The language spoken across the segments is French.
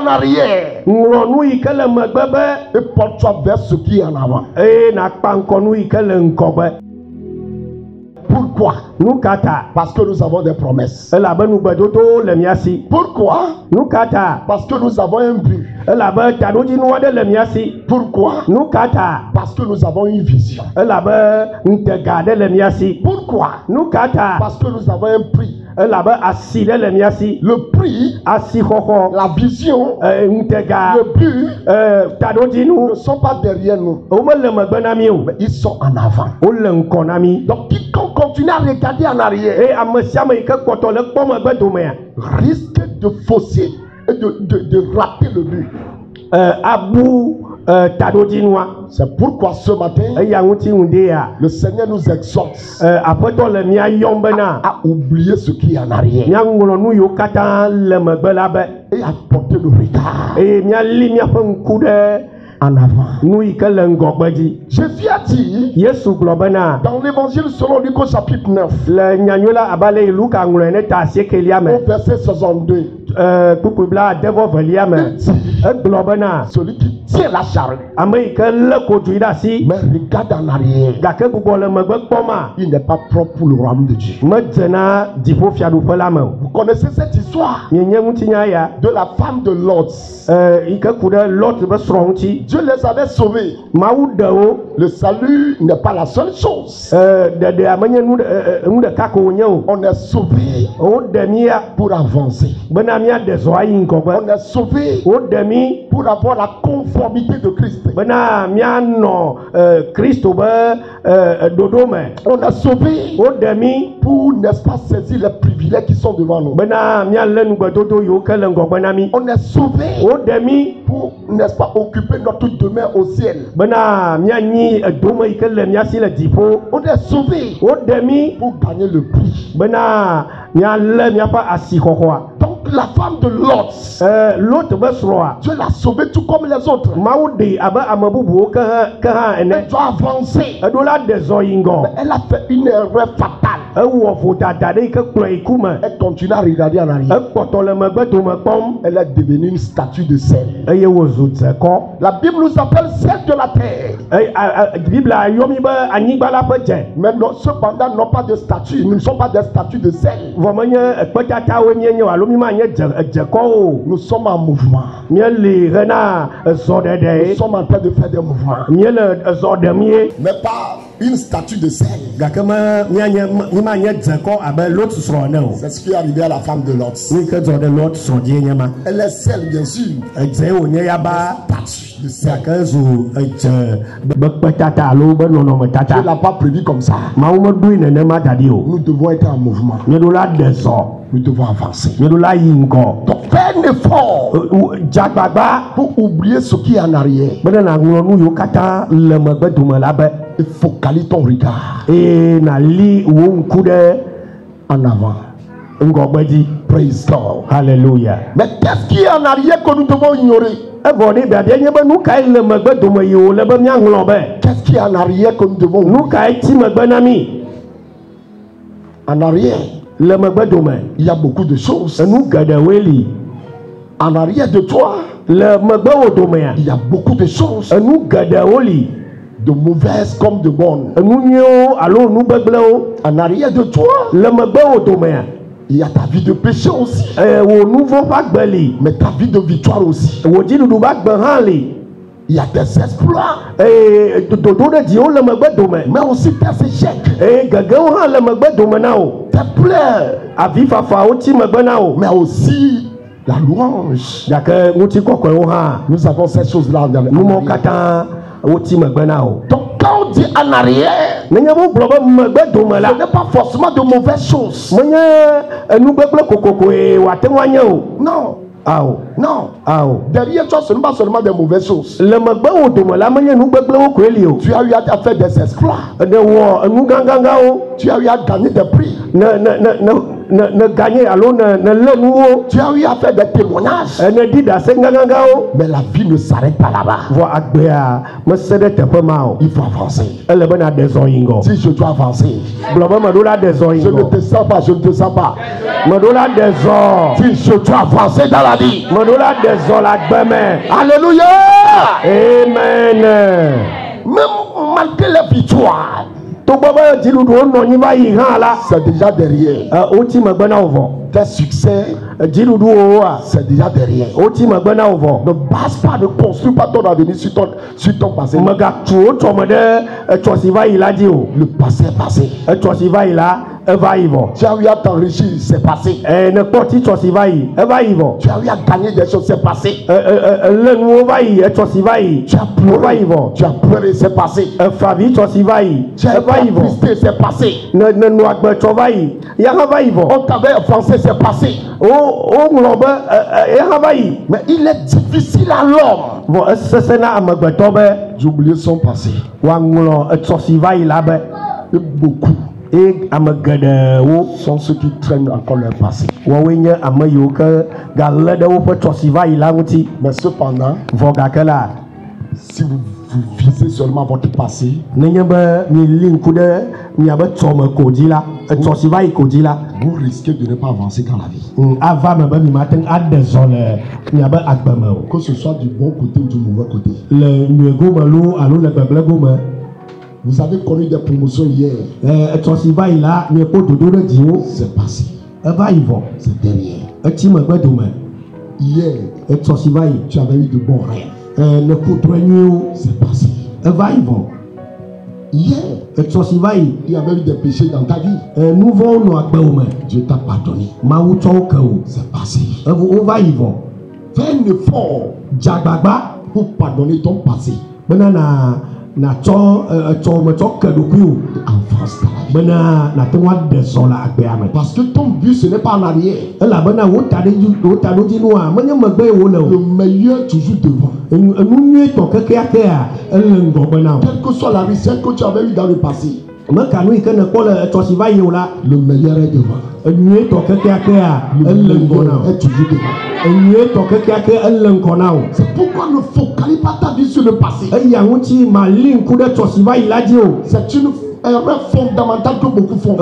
en arrière et porte-toi vers ce qui est en avant. Pourquoi? Parce que nous avons des promesses. Pourquoi? Parce que nous avons un but. Pourquoi? Parce que nous avons une vision. Pourquoi? Parce que nous avons un prix. Le prix, la vision, le but ne sont pas derrière nous, mais ils sont en avant. Donc quiconque continue à regarder en arrière risque de fausser et de rater le but. C'est pourquoi ce matin, le Seigneur nous exhorte à oublier ce qui est en arrière et à porter le regard en avant. Jésus a dit dans l'évangile selon Luc au chapitre 9 au verset 62, celui qui tient la charrue mais regarde en arrière, il n'est pas propre pour le royaume de Dieu. Vous connaissez cette histoire de la femme de Lot. Dieu les avait sauvés. Le salut n'est pas la seule chose. On est sauvé pour avancer. On est sauvé pour avoir la conformité de Christ. On est sauvé pour, n'est-ce pas, saisir les privilèges qui sont devant nous. On est sauvé pour, n'est-ce pas, occuper notre demeure au ciel. On est sauvé pour gagner le prix. Donc la femme de Lot, Dieu l'a sauvée tout comme les autres. Elle doit avancer. Mais elle a fait une erreur fatale. Elle continue à regarder en arrière. Elle est devenue une statue de sel. La Bible nous appelle sel de la terre. Mais non, cependant, non pas de statues. Nous ne sommes pas des statues de sel. Nous sommes en mouvement. Nous sommes en train de faire des mouvements. Mais pas une statue de sel. C'est ce qui est arrivé à la femme de Lot. Elle est sel, bien sûr. Statue de sel. Dieu l'a pas prévu comme ça. Nous devons être en mouvement. Nous devons avancer. Donc fais un effort pour oublier ce qui est en arrière et focalise ton regard en avant. Praise God. Alléluia. Mais qu'est-ce qui est en arrière que nous devons ignorer? Qu'est-ce qui est en arrière que nous devons ignorer? En arrière, il y a beaucoup de choses. En arrière de toi, il y a beaucoup de choses. De mauvaises comme de bonnes. En arrière de toi, il y a ta vie de péché aussi. Mais ta vie de victoire aussi. Il y a tes exploits. Mais aussi tes échecs. Tes pleurs. Mais aussi la louange. Nous avons ces choses-là dans le monde. Donc quand on dit en arrière, ce n'est pas forcément de mauvaises choses. Non. Non. Derrière toi, ce n'est pas seulement des mauvaises choses. Tu as eu à faire des exploits. Tu as eu à gagner des prix. ne gagner alors ne le nouveau. Tu as eu à faire des témoignages. Ne dit Mais la vie ne s'arrête pas là-bas. Il faut avancer. Si je dois avancer, je ne te sens pas, je ne te sens pas. Si je dois avancer dans la vie, alléluia. Amen. Même malgré les victoires, c'est déjà derrière. Tes succès, c'est déjà derrière. Ne base pas, ne construis pas ton avenir sur ton passé. Le passé est passé. Tu as eu à t'enrichir, c'est passé. Tu as eu à gagner des choses, c'est passé. Tu as pleuré, c'est passé. Tu as attristé, c'est passé. On t'avait offensé, c'est passé. Mais il est difficile à l'homme d'oublier son passé. Et beaucoup sont ceux qui traînent encore leur passé. Mais cependant, si vous visez seulement votre passé, vous risquez de ne pas avancer dans la vie. Que ce soit du bon côté ou du mauvais côté. Vous avez connu des promotions hier. C'est passé. C'est derrière. Hier, tu avais eu de bons rêves. C'est passé. Hier, il y avait eu des péchés dans ta vie. Dieu t'a pardonné. C'est passé. Fais un effort pour pardonner ton passé. Avance dans la vie. Parce que ton but ce n'est pas en arrière. Le meilleur toujours devant. Quelle que soit la richesse que tu avais eu dans le passé, le meilleur est devant. Le meilleur est toujours devant. C'est pourquoi ne focalise pas ta vie sur le passé. C'est une erreur fondamentale que beaucoup font.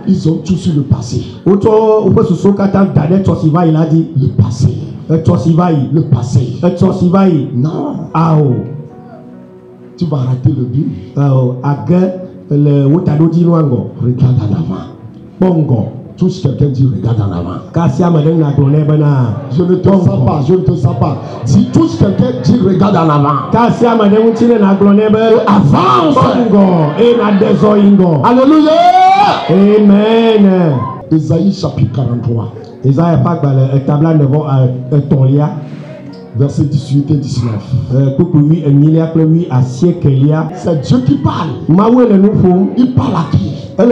Ils ont tout sur le passé. Le passé. Le passé. Non. Tu vas rater le but. Regarde en avant. Touche quelqu'un, dit regarde en avant. Je ne te sens pas, je ne te sens pas. Si touche quelqu'un, dit regarde en avant. Avance. Alléluia. Amen. Ésaïe chapitre 43. Verset 18 et 19. C'est Dieu qui parle. Il parle à qui? Il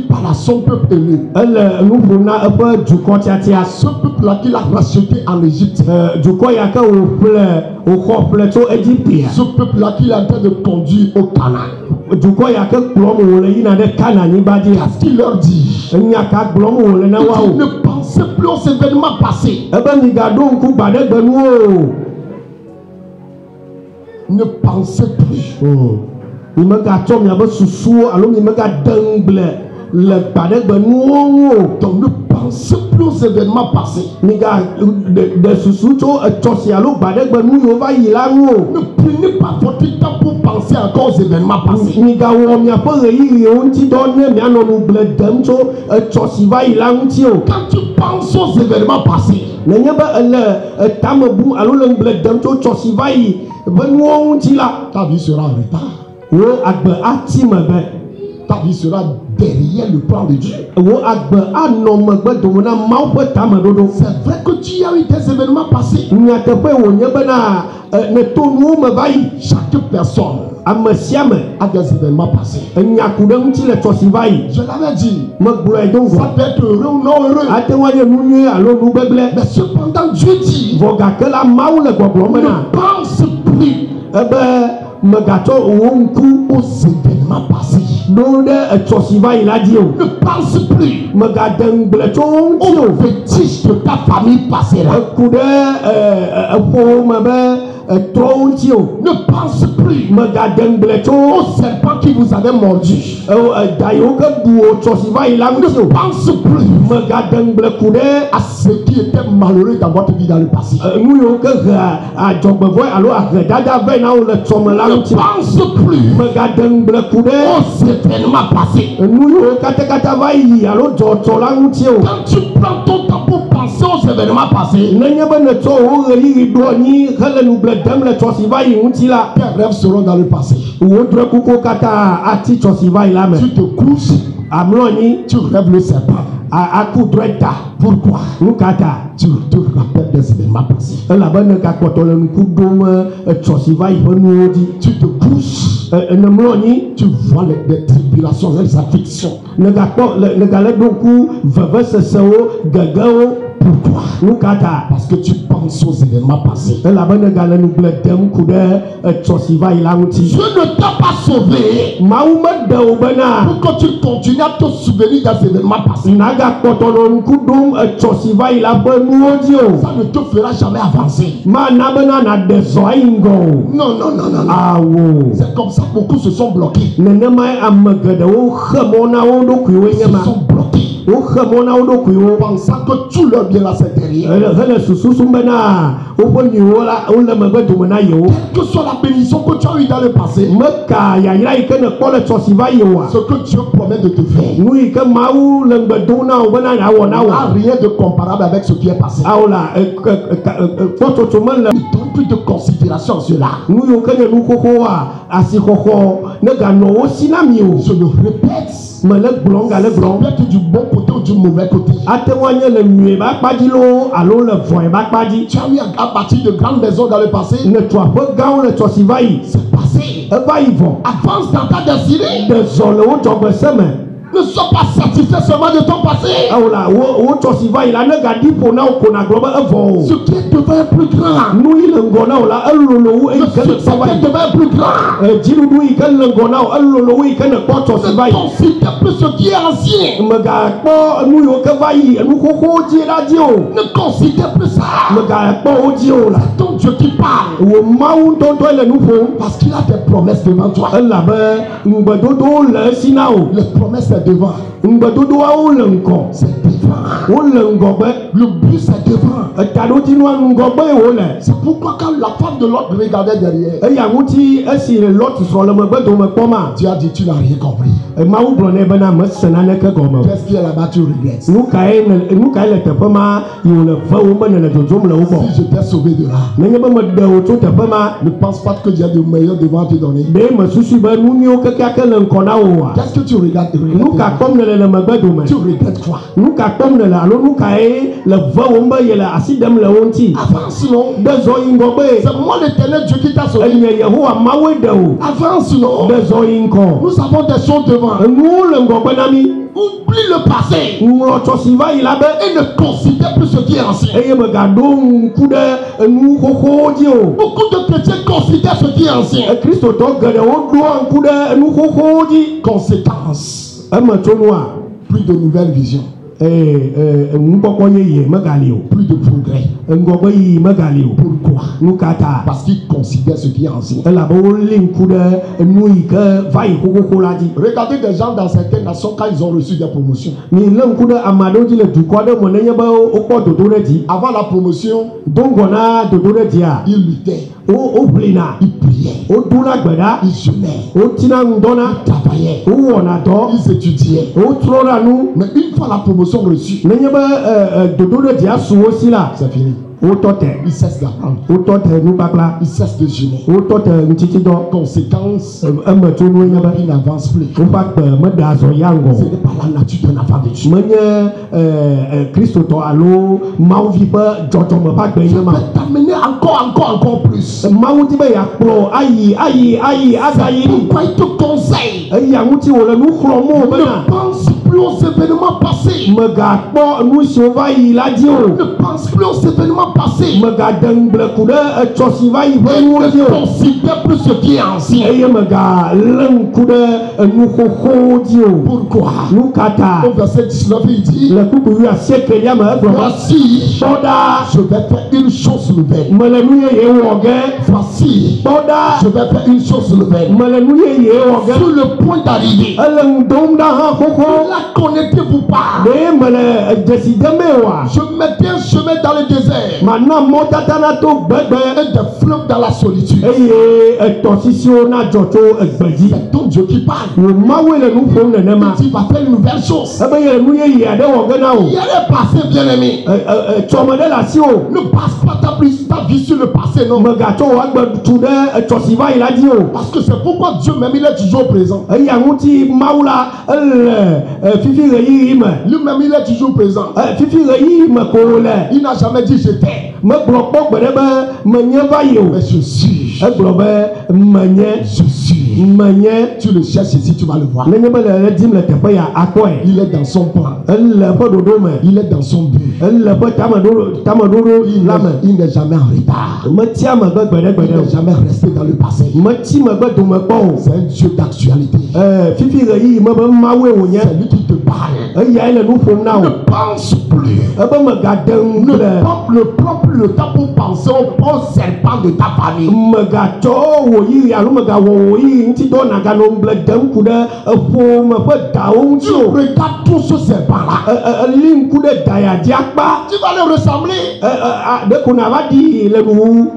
parle à son peuple élu. À ce peuple-là qu'il a racheté en Égypte. Ce peuple-là qu'il est en train de conduire au Canaan. Qu'est-ce qu'il leur dit? Il ne pensez plus aux événements passés. Ne pensez plus. Ne pensez plus aux événements passés. Ne prenez pas votre temps pour penser encore aux événements passés. Quand tu penses aux événements passés, ta vie sera en retard. Ta vie sera derrière le plan de Dieu. C'est vrai que tu as eu des événements passés. Chaque personne a des événements passés. Je l'avais dit. Ça peut être heureux ou non heureux. Mais cependant Dieu dit, ne pense plus aux événements passés. Ne pense plus aux fétiches de ta famille passée. Ne pense plus au serpent qui vous avait mordu. Ne pense plus à ce qui était malheureux dans votre vie dans le passé. Ne pense plus aux événements passés. Quand tu prends ton temps pour penser aux événements passés, tes rêves seront dans le passé. Tu te couches, tu rêves le serpent. Pourquoi? Tu te rappelles des événements passés. Tu te couches, tu vois les tribulations, les afflictions. Pourquoi? Parce que tu penses aux événements passés. Dieu ne t'a pas sauvé pour que tu continues à te souvenir des événements passés. Ça ne te fera jamais avancer. Non. C'est comme ça que beaucoup se sont bloqués. Ils se sont bloqués. Pensant que tout leur bien là c'est derrière. Quelle que soit la bénédiction que tu as eue dans le passé, ce que Dieu promet de te faire n'a rien de comparable avec ce qui est passé. Ne donne plus de considération à cela. Je le répète. Ça peut être du bon côté ou du mauvais côté. Tu as eu à bâtir de grandes maisons dans le passé. C'est passé. Avance dans ta destinée. Ne sois pas satisfait seulement de ton passé. Ce qui est devenu plus grand. Le succès devient plus grand. Ne considère plus ce qui est ancien. Ne considère plus ça. C'est ton Dieu qui parle. Parce qu'il a des promesses devant toi. Les promesses sont devant. C'est devant. Le but c'est devant. C'est pourquoi quand la femme de l'autre regardait derrière, tu as dit tu n'as rien compris. Qu'est-ce qui est là-bas tu regrettes? Si je t'ai sauvé de là, ne pense pas que Dieu a de meilleur devant te donner. Qu'est-ce que tu regardes? Tu regrettes quoi? Avance non. C'est moi l'Éternel Dieu qui t'a sauvé. Avance non. Nous avons des choses devant. Oublie le passé et ne considère plus ce qui est ancien. Beaucoup de chrétiens considèrent ce qui est ancien. Conséquence, plus de nouvelles visions. Plus de progrès. Pourquoi? Parce qu'ils considèrent ce qui est ancien. Regardez des gens dans certaines nations quand ils ont reçu des promotions. Avant la promotion, ils luttaient. Ils priaient. Ils jeûnaient. Ils travaillaient. Ils étudiaient. Mais une fois la promotion reçue, c'est fini. Ils cessent d'apprendre. Ils cessent de jeûner. Conséquence, ils n'avancent plus. Ce n'est pas la nature d'un enfant de Dieu. Je vais t'amener encore plus. C'est pourquoi il te conseille. Ne pense plus aux événements passés. Ne pense plus aux événements passés. Ne considère plus ce qui est ancien. Pourquoi? Au verset 19 il dit, voici, je vais faire une chose nouvelle. Voici, je vais faire une chose nouvelle. Sur le point d'arriver, la connectez-vous pas. Je mettais un chemin dans le désert et des fleuves dans la solitude. C'est ton Dieu qui parle. Il va faire une nouvelle chose. Il est passé, bien-aimé. Ne passe pas ta vie sur le passé, non. Parce que c'est pourquoi Dieu même il est toujours présent. Lui-même il est toujours présent. Il n'a jamais dit je t'aime. Mais je suis. Tu le cherches ici, tu vas le voir. Il est dans son plan. Il est dans son but. Il n'est jamais en retard. Il n'est jamais resté dans le passé. C'est un Dieu d'actualité. C'est lui qui te parle. Ne pense plus. Ne prends plus le temps pour penser au serpent de ta famille. Tu regardes tout ce serpent-là. Tu vas le ressembler.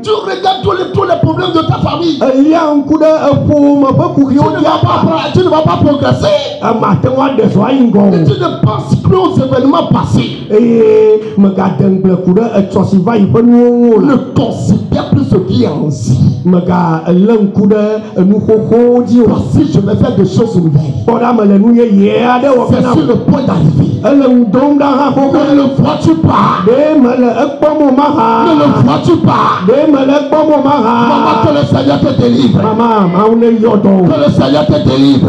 Tu regardes tous les problèmes de ta famille. Tu ne vas pas progresser. Et tu ne penses plus aux événements passés. Ne considère plus ce qui est ancien. Voici, je vais faire des choses nouvelles. C'est sur le point d'arriver. Ne le vois-tu pas? Ne le vois-tu pas? Maman, que le Seigneur te délivre. Que le Seigneur te délivre.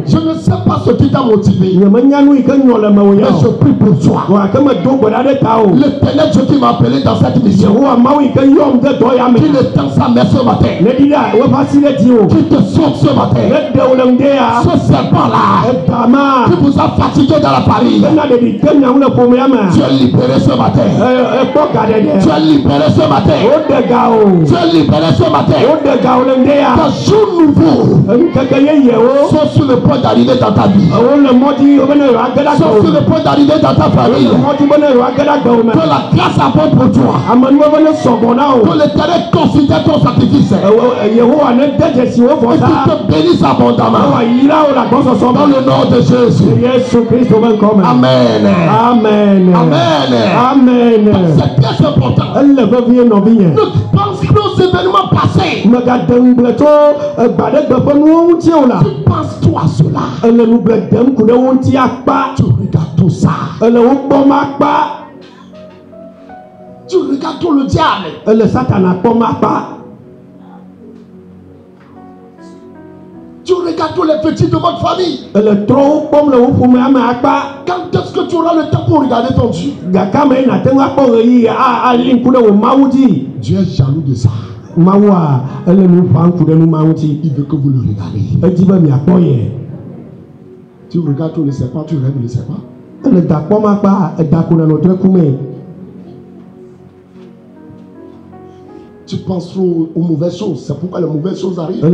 Je ne sais pas ce qui t'a motivé. Mais je prie pour toi. L'éternel Dieu qui m'a appelé dans cette mission, qui le tend sa main ce matin, qui te sauve ce matin, ce serpent-là qui vous a fatigué dans la Paris, Dieu est libéré ce matin. Dieu est libéré ce matin. Dieu est libéré ce matin. Des jours nouveaux sont sur le point d'arriver dans ta vie. Sont sur le point d'arriver dans ta famille. Que la grâce abonde pour toi. Que l'Éternel considère ton sacrifice. Et qu'il te bénisse abondamment. Dans le nom de Jésus. Amen. Amen. Amen. Amen. C'est très important. Ne pense plus aux événements passés. Tu penses toi à cela. Tu regardes tout ça. Tu regardes tout le diable. Tu regardes tous les petits de votre famille. Quand est-ce que tu auras le temps pour regarder ton Dieu? Dieu est jaloux de ça. Il veut que vous le regardiez. Tu regardes tous les serpents, tu rêves les serpents. Tu penses trop aux mauvaises choses. C'est pourquoi les mauvaises choses arrivent.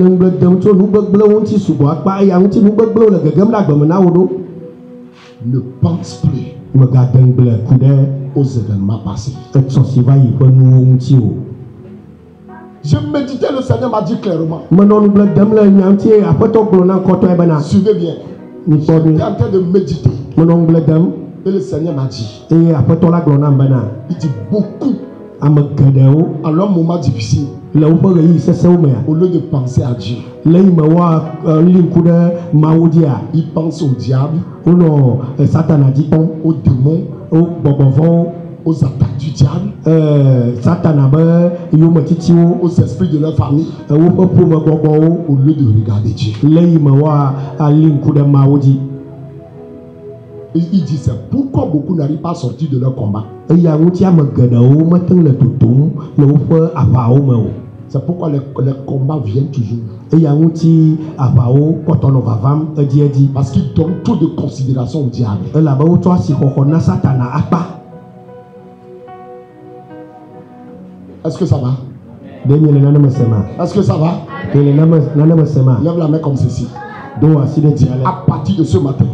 Ne pense plus aux événements passés. Je méditais, le Seigneur m'a dit clairement. Suivez bien. J'étais en train de méditer. Et le Seigneur m'a dit. Il dit beaucoup. À leur moment difficile, au lieu de penser à Dieu, il pense au diable, aux démons, aux attaques du diable, aux esprits de leur famille, au lieu de regarder Dieu. Il dit c'est pourquoi beaucoup n'arrivent pas à sortir de leur combat. C'est pourquoi les combats viennent toujours. Parce qu'ils donnent trop de considération au diable. Est-ce que ça va? Est-ce que ça va? Lève la main comme ceci. À partir de ce matin,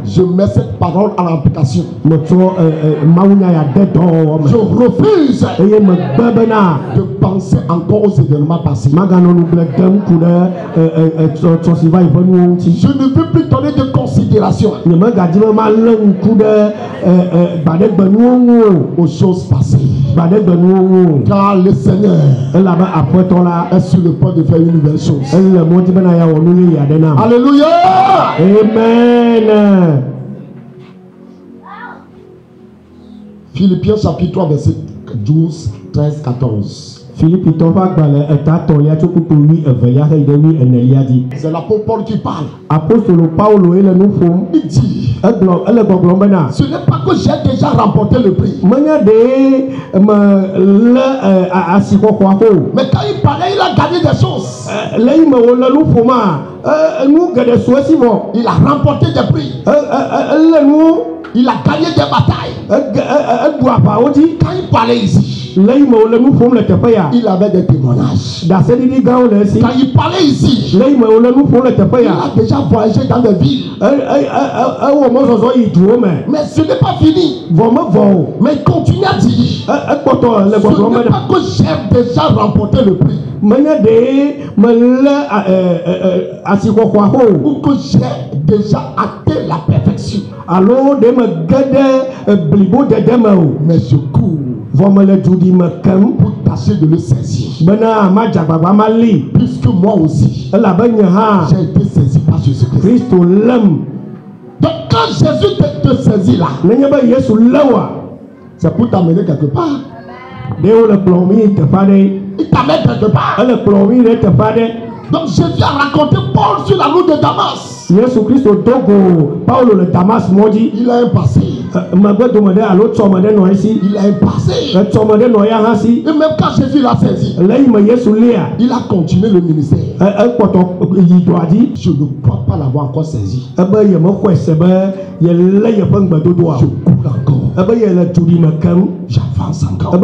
je mets cette parole à l'application. Je refuse de penser encore aux événements passés. Je ne veux plus donner de considération aux choses passées. Car le Seigneur est sur le point de faire une nouvelle chose. Alléluia. Amen. Philippiens chapitre 3 verset 12, 13, 14. C'est l'apôtre Paul qui parle. Il dit, ce n'est pas que j'ai déjà remporté le prix. Mais quand il parlait, il a gagné des choses. Il a remporté des prix. Il a gagné des batailles. Quand il parlait ici, il avait des témoignages. Quand il parlait ici, il a déjà voyagé dans des villes. Mais ce n'est pas fini. Mais il continue à dire, ce n'est pas que j'ai déjà remporté le prix, ou que j'ai déjà atteint la perfection. Mais je cours pour tâcher de le saisir. Puisque moi aussi, j'ai été saisi par Jésus-Christ. Donc quand Jésus te saisit là, c'est pour t'amener quelque part. Il t'amène quelque part. Donc Jésus a raconté Paul sur la route de Damas. Il a un passé. Il a un passé. Et même quand Jésus l'a saisi, il a continué le ministère. Je ne crois pas l'avoir encore saisi. Je cours encore. J'avance encore.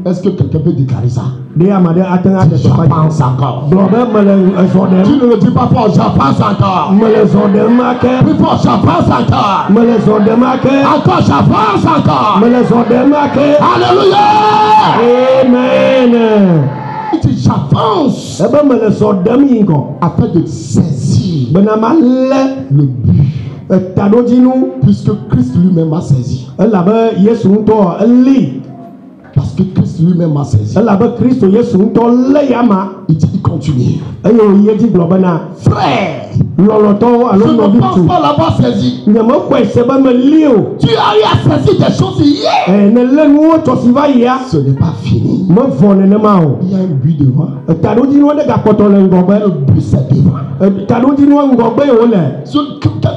Est-ce que quelqu'un peut déclarer ça? J'avance encore. Tu ne le dis pas fort, j'avance encore. Plus fort, j'avance encore. Encore, j'avance encore. Alléluia. Amen. Il dit j'avance afin de saisir le but. Puisque Christ lui-même a saisi. Parce que Christ lui-même a saisi. Il dit, il continue. Frère, je ne pense pas l'avoir saisi. Tu as eu à saisir des choses hier. Ce n'est pas fini. Il y a un but devant. Le but c'est devant.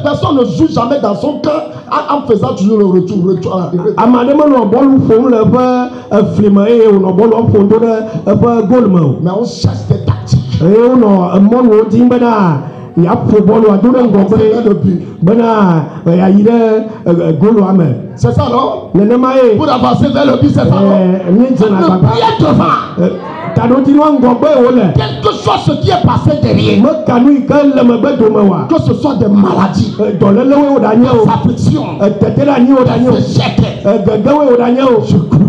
Personne ne joue jamais dans son cœur en faisant toujours le retour. Mais on cherche des tactiques. C'est ça, non? Pour avancer vers le but, c'est ça, non? Quelque chose ce qui est passé derrière, que ce soit des maladies, des afflictions, des échecs, je cours.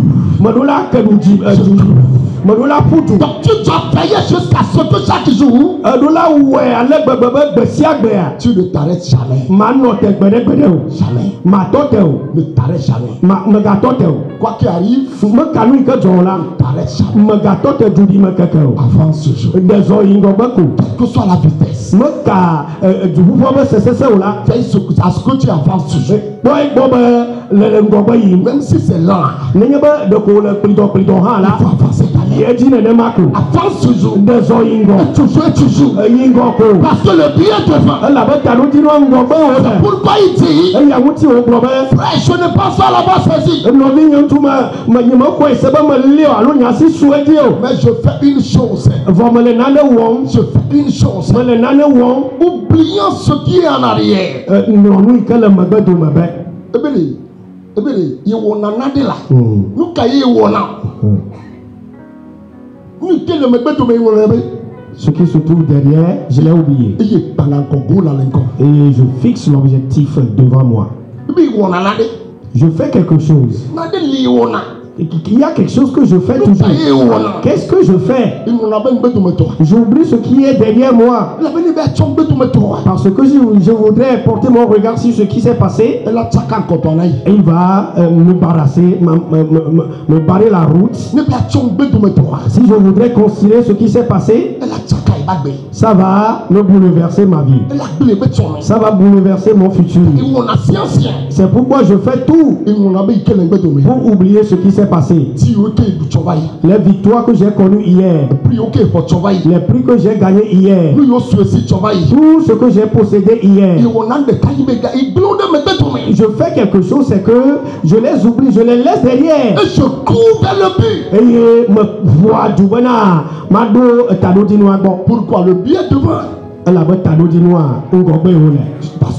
Donc tu dois payer jusqu'à ce que chaque jour tu ne t'arrêtes jamais. Jamais. Ne t'arrête jamais. Quoi qu'il arrive, ne t'arrête jamais. Avance ce jour. Quelle que soit la vitesse, fais à ce que tu avances ce jour. Même si c'est lent, il faut avancer. Yedi Nenemako. Avance toujours. Dezo Ingo. Tu toujours. Ingo ko. Parce que le bien devant. La bête à l'outil noir ngombe. Pourquoi il dit? Il y a mouti au globe. Frère, je ne pense pas là-bas saisi. Mais je fais une chose. Je fais une chose. Oublions ce qui est en arrière. Il wona nade la. Nous cahier wona. Nous que le mebe to me wona be. Ce qui se trouve derrière, je l'ai oublié. Et je fixe l'objectif devant moi. Je fais quelque chose. Il y a quelque chose que je fais toujours. Qu'est-ce que je fais? J'oublie ce qui est derrière moi. Parce que je voudrais porter mon regard sur ce qui s'est passé. Et il va me barrasser, me barrer la route. Si je voudrais considérer ce qui s'est passé, ça va me bouleverser ma vie. Ça va bouleverser mon futur. C'est pourquoi je fais tout pour oublier ce qui s'est passé. Les victoires que j'ai connues hier, les prix que j'ai gagnés hier, tout ce que j'ai possédé hier. Je fais quelque chose, c'est que je les oublie, je les laisse derrière. Et je cours vers le but. Et me vois du bonheur. Pourquoi le bien devant? Parce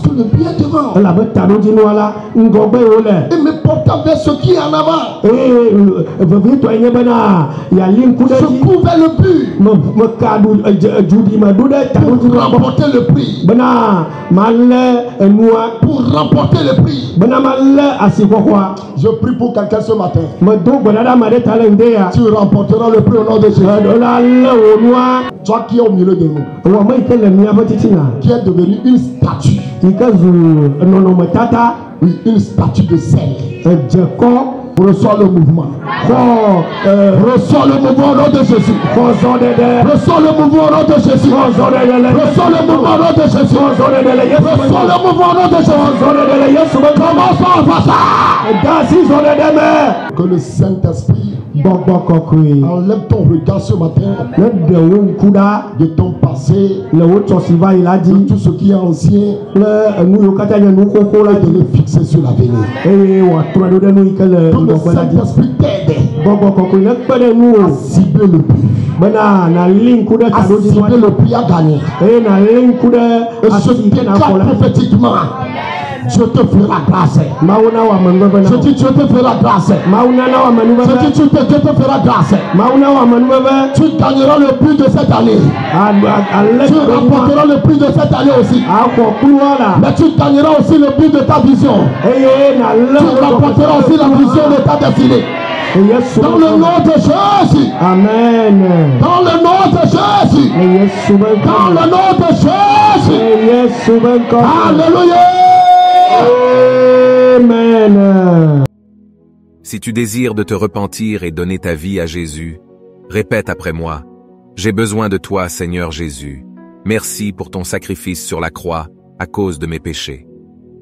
que le bien devant. Et me porte vers ce qui est en avant. Je cours vers le but. Pour remporter le prix. Pour remporter le prix. Je prie pour quelqu'un ce matin. Tu remporteras le prix au nom de Jésus. Toi qui es au milieu de nous, qui est devenu une statue. Oui, une statue de sel. Reçois le mouvement. Reçois le mouvement au nom de Jésus. Reçois le mouvement au nom de Jésus. Reçois le mouvement au nom de Jésus. Reçois le mouvement au nom de Jésus. Commence à faire ça. Que le Saint-Esprit enlève ton regard ce matin de ton passé, de tout ce qui est ancien, et de le fixer sur l'avenir. Que le Saint-Esprit t'aide à cibler le but, à cibler le prix à gagner. Et je déclare prophétiquement, Dieu te fera grâce. Je dis Dieu te fera grâce. Je dis Dieu te fera grâce. Tu gagneras le prix de cette année. Tu remporteras le prix de cette année aussi. Mais tu gagneras aussi le prix de ta vision. Tu remporteras aussi la vision de ta destinée. Dans le nom de Jésus. Amen. Dans le nom de Jésus. Dans le nom de Jésus. Alléluia. Amen. Si tu désires de te repentir et donner ta vie à Jésus, répète après moi: j'ai besoin de toi, Seigneur Jésus. Merci pour ton sacrifice sur la croix à cause de mes péchés.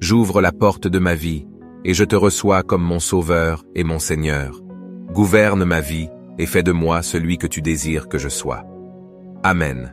J'ouvre la porte de ma vie et je te reçois comme mon Sauveur et mon Seigneur. Gouverne ma vie et fais de moi celui que tu désires que je sois. Amen.